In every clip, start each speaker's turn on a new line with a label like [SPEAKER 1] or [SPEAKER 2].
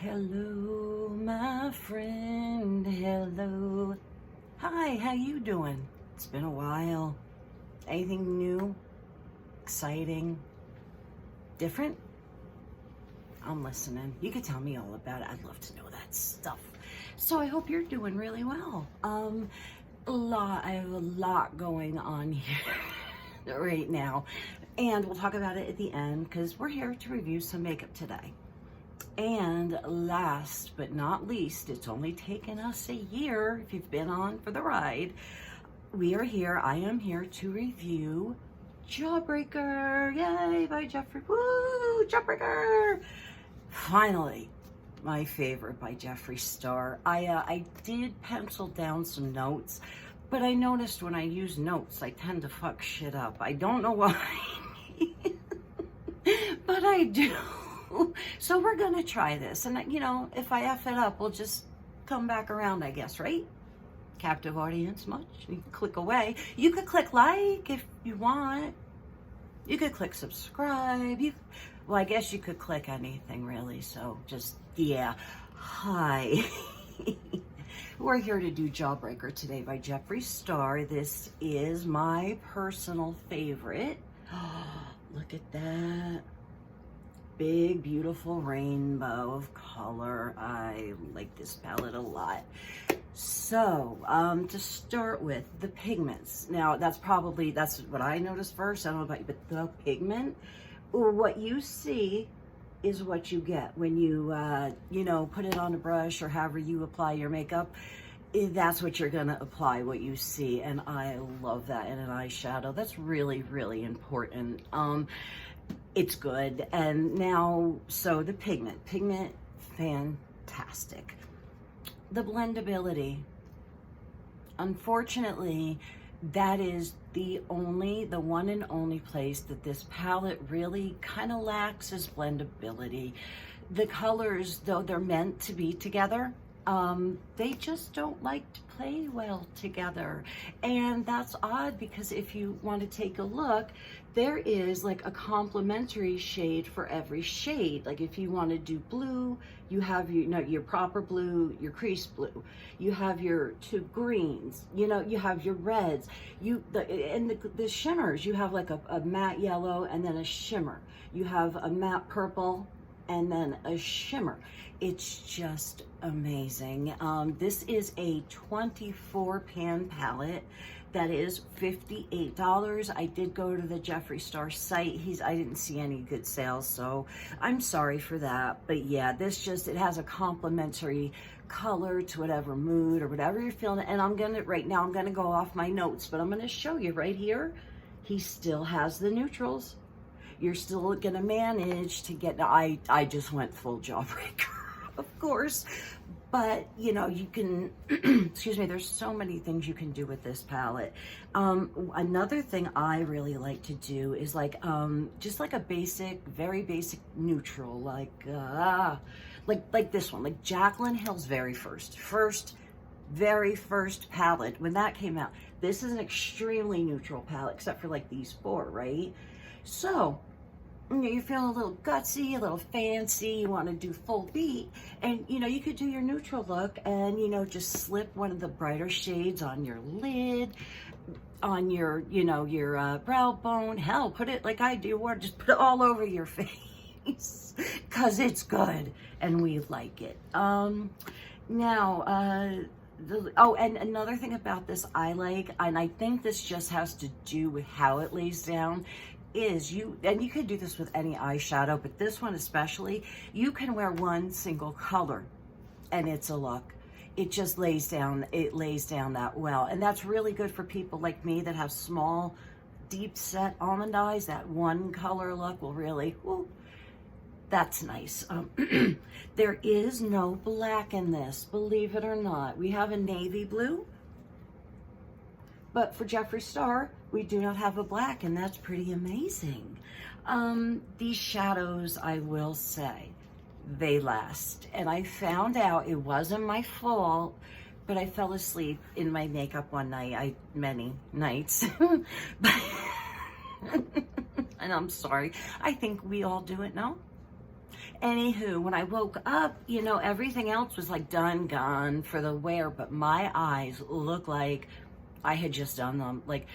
[SPEAKER 1] Hello, my friend. Hello. Hi, how you doing? It's been a while. Anything new? Exciting? Different? I'm listening. You can tell me all about it. I'd love to know that stuff. So I hope you're doing really well. I have a lot going on here right now. And we'll talk about it at the end because we're here to review some makeup today. And last but not least, it's only taken us a year if you've been on for the ride. I am here to review Jawbreaker. Yay, by Jeffree. Woo, Jawbreaker. Finally, my favorite by Jeffree Star. I did pencil down some notes, but I noticed when I use notes, I tend to fuck shit up. I don't know why, but I do. So we're gonna try this, and you know, if I F it up, we'll just come back around, I guess, right? Captive audience much? You can click away. You could click like if you want. You could click subscribe. Well, I guess you could click anything really, so just, yeah. Hi. We're here to do Jawbreaker today by Jeffree Star. This is my personal favorite. Look at that. Big, beautiful rainbow of color. I like this palette a lot. So, to start with, the pigments. Now, that's what I noticed first. I don't know about you, but the pigment, what you see is what you get when you, put it on a brush or however you apply your makeup. That's what you're gonna apply, what you see, and I love that in an eyeshadow. That's really, really important. It's good. And now, so the pigment, fantastic. The blendability, unfortunately, that is the one and only place that this palette really kind of lacks is blendability. The colors, though they're meant to be together, they just don't like to play well together. And that's odd because if you want to take a look, there is like a complementary shade for every shade. Like if you want to do blue, you have your proper blue, your crease blue. You have your two greens, you have your reds. The shimmers, you have like a matte yellow and then a shimmer. You have a matte purple and then a shimmer. It's just amazing. This is a 24 pan palette that is $58. I did go to the Jeffree Star site. I didn't see any good sales, so I'm sorry for that. But yeah, it has a complementary color to whatever mood or whatever you're feeling. And right now I'm gonna go off my notes, but I'm gonna show you right here. He still has the neutrals. You're still gonna manage to get, I just went full Jawbreaker, of course, but you can, excuse me, there's so many things you can do with this palette. Another thing I really like to do is just like a very basic neutral, like this one, like Jaclyn Hill's very first palette, when that came out. This is an extremely neutral palette, except for like these four, right? So, you're feeling a little gutsy, a little fancy, you want to do full beat, and you could do your neutral look and just slip one of the brighter shades on your lid, on your brow bone. Hell, put it like I do, or just put it all over your face because it's good and we like it. And another thing about this I like, and I think this just has to do with how it lays down, is you could do this with any eyeshadow, but this one especially, you can wear one single color and it's a look. It just lays down that well. And that's really good for people like me that have small, deep set almond eyes. That one color look will really, that's nice. There is no black in this, believe it or not. We have a navy blue, but for Jeffree Star, we do not have a black, and that's pretty amazing. These shadows, I will say, they last. And I found out it wasn't my fault, but I fell asleep in my makeup one night, many nights. And I'm sorry. I think we all do it, no? Anywho, when I woke up, you know, everything else was like done, gone for the wear, but my eyes look like I had just done them. Like,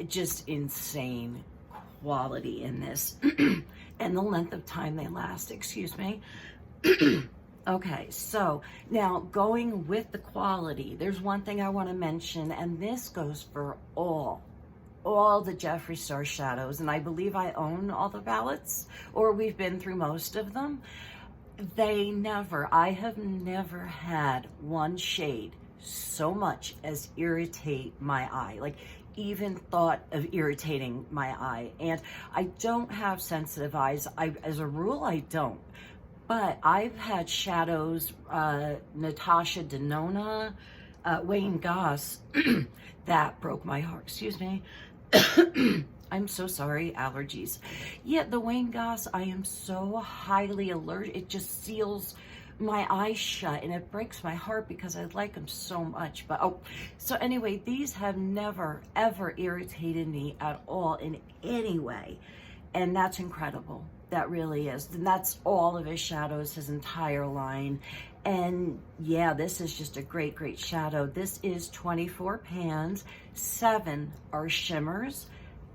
[SPEAKER 1] just insane quality in this. And the length of time they last, excuse me. Okay, so now going with the quality, there's one thing I want to mention, and this goes for all the Jeffree Star shadows, and I believe I own all the palettes, or we've been through most of them. I have never had one shade so much as irritate my eye, like even thought of irritating my eye. And I don't have sensitive eyes. As a rule, I don't. But I've had shadows, Natasha Denona, Wayne Goss, that broke my heart, excuse me. I'm so sorry, allergies. Yeah, the Wayne Goss, I am so highly allergic. It just seals my eyes shut, and it breaks my heart because I like them so much. But so anyway, these have never, ever irritated me at all in any way. And that's incredible. That really is. And that's all of his shadows, his entire line. And yeah, this is just a great, great shadow. This is 24 pans, 7 are shimmers.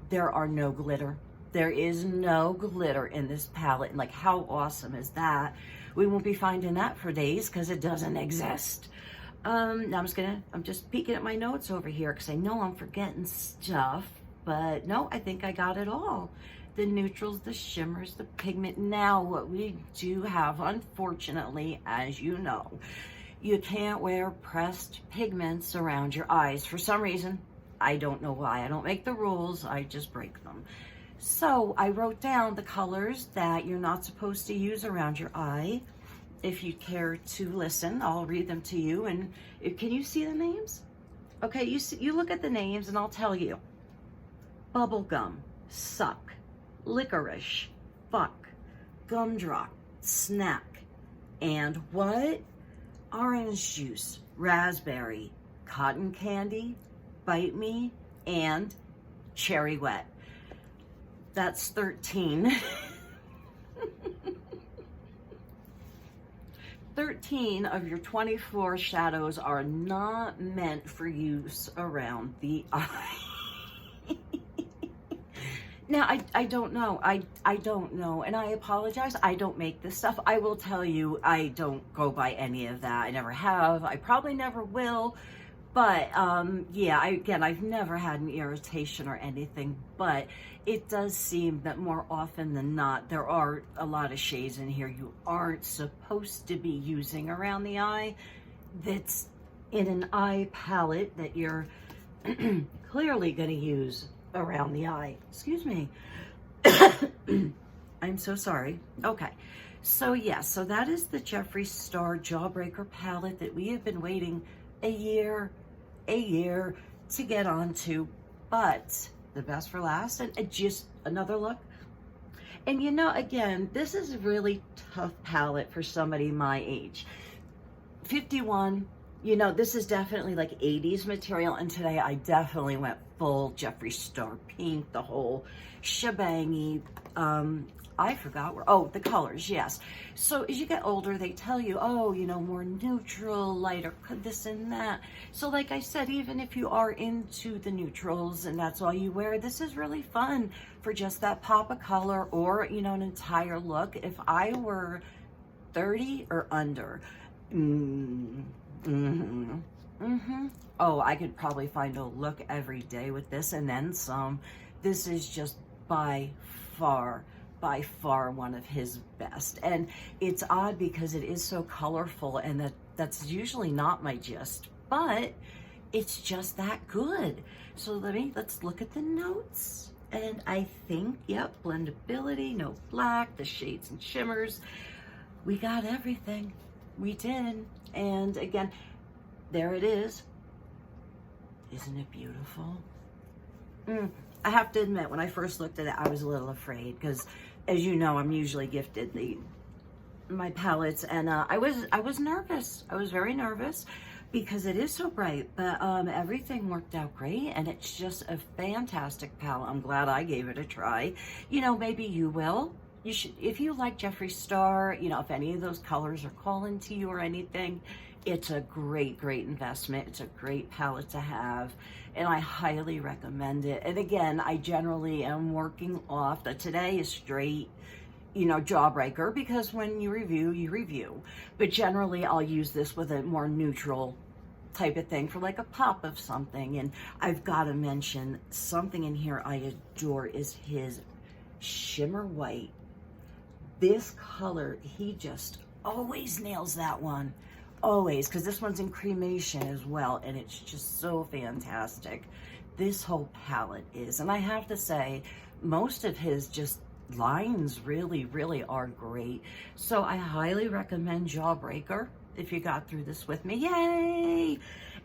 [SPEAKER 1] There are no glitter. There is no glitter in this palette. And like, how awesome is that? We won't be finding that for days because it doesn't exist. Now I'm just peeking at my notes over here because I know I'm forgetting stuff, but no, I think I got it all. The neutrals, the shimmers, the pigment. Now what we do have, unfortunately, as you know, you can't wear pressed pigments around your eyes for some reason. I don't know why. I don't make the rules, I just break them. So I wrote down the colors that you're not supposed to use around your eye. If you care to listen, I'll read them to you. And can you see the names? Okay, you look at the names and I'll tell you. Bubblegum, suck, licorice, fuck, gumdrop, snack, and what? Orange juice, raspberry, cotton candy, bite me, and cherry wet. That's 13. 13 of your 24 shadows are not meant for use around the eye. Now, I don't know. I don't know. And I apologize. I don't make this stuff. I will tell you, I don't go by any of that. I never have. I probably never will. But yeah, I've never had an irritation or anything, but it does seem that more often than not, there are a lot of shades in here you aren't supposed to be using around the eye. That's in an eye palette that you're clearly going to use around the eye. Excuse me. I'm so sorry. Okay. So yeah, so that is the Jeffree Star Jawbreaker palette that we have been waiting a year to get onto, but the best for last. And just another look. And you know, again, this is a really tough palette for somebody my age. 51, you know, this is definitely like 80s material, and today I definitely went full Jeffree Star pink, the whole shebangy. I forgot where, oh, the colors, yes. So as you get older, they tell you, oh, you know, more neutral, lighter, this and that. So like I said, even if you are into the neutrals and that's all you wear, this is really fun for just that pop of color or, you know, an entire look. If I were 30 or under, oh, I could probably find a look every day with this and then some. This is just by far one of his best. And it's odd because it is so colorful, and that's usually not my gist, but it's just that good. So let's look at the notes. And I think, yep, blendability, no black, the shades and shimmers. We got everything. We did. And again, there it is. Isn't it beautiful? I have to admit, when I first looked at it, I was a little afraid because, as you know, I'm usually gifted my palettes, and I was nervous. I was very nervous because it is so bright, but everything worked out great, and it's just a fantastic palette. I'm glad I gave it a try. You know, maybe you will. you should, if you like Jeffree Star, you know, if any of those colors are calling to you or anything, it's a great, great investment. It's a great palette to have, and I highly recommend it. And again, I generally am working off that today is straight, you know, Jawbreaker, because when you review, you review. But generally, I'll use this with a more neutral type of thing for like a pop of something. And I've got to mention something in here I adore is his shimmer white. This color, he just always nails that one. Always, because this one's in cremation as well, and it's just so fantastic. This whole palette is, and I have to say, most of his just lines really, really are great. So I highly recommend Jawbreaker if you got through this with me. Yay!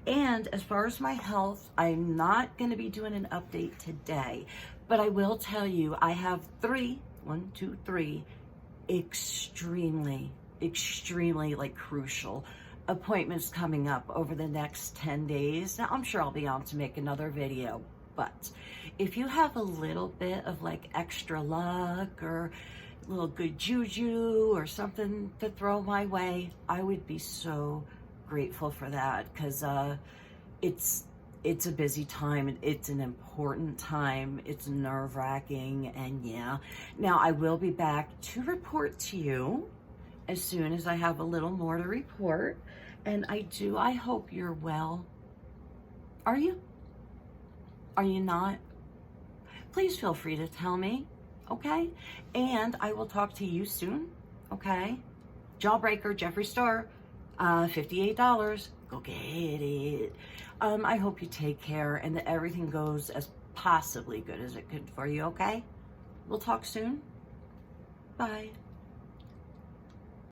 [SPEAKER 1] And as far as my health, I'm not going to be doing an update today, but I will tell you I have three extremely like crucial appointments coming up over the next 10 days. Now, I'm sure I'll be on to make another video, but if you have a little bit of like extra luck or a little good juju or something to throw my way, I would be so grateful for that, because it's a busy time. It's an important time. It's nerve-wracking, and yeah. Now, I will be back to report to you as soon as I have a little more to report. And I hope you're well. Are you? Are you not? Please feel free to tell me, okay? And I will talk to you soon, okay? Jawbreaker, Jeffree Star, $58. Go get it. I hope you take care and that everything goes as possibly good as it could for you, okay? We'll talk soon. Bye.